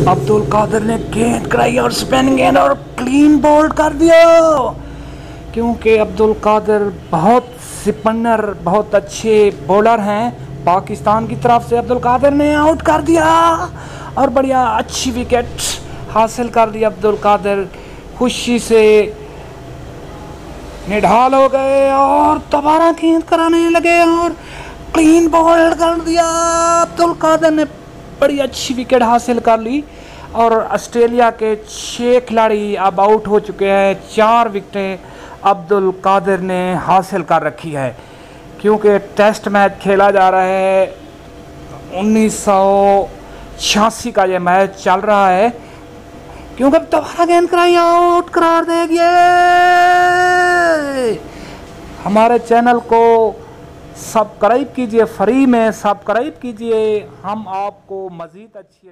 अब्दुल कादिर ने गेंद कराई और स्पिन गेंद और क्लीन बोल्ड कर दिया, क्योंकि अब्दुल कादिर बहुत स्पिनर, बहुत अच्छे बॉलर हैं। पाकिस्तान की तरफ से अब्दुल कादिर ने आउट कर दिया और बढ़िया अच्छी विकेट हासिल कर दी। अब्दुल कादिर खुशी से निढाल हो गए और दोबारा गेंद कराने लगे और क्लीन बॉल्ड कर दिया। अब्दुल कादिर ने बड़ी अच्छी विकेट हासिल कर ली और ऑस्ट्रेलिया के 6 खिलाड़ी अब आउट हो चुके हैं। 4 विकेटें अब्दुल कादिर ने हासिल कर रखी है, क्योंकि टेस्ट मैच खेला जा रहा है। 1986 का ये मैच चल रहा है, क्योंकि दोबारा गेंद कराई आउट करार देगी। हमारे चैनल को सब्सक्राइब कीजिए, फ्री में सब्सक्राइब कीजिए। हम आपको मज़ीद अच्छी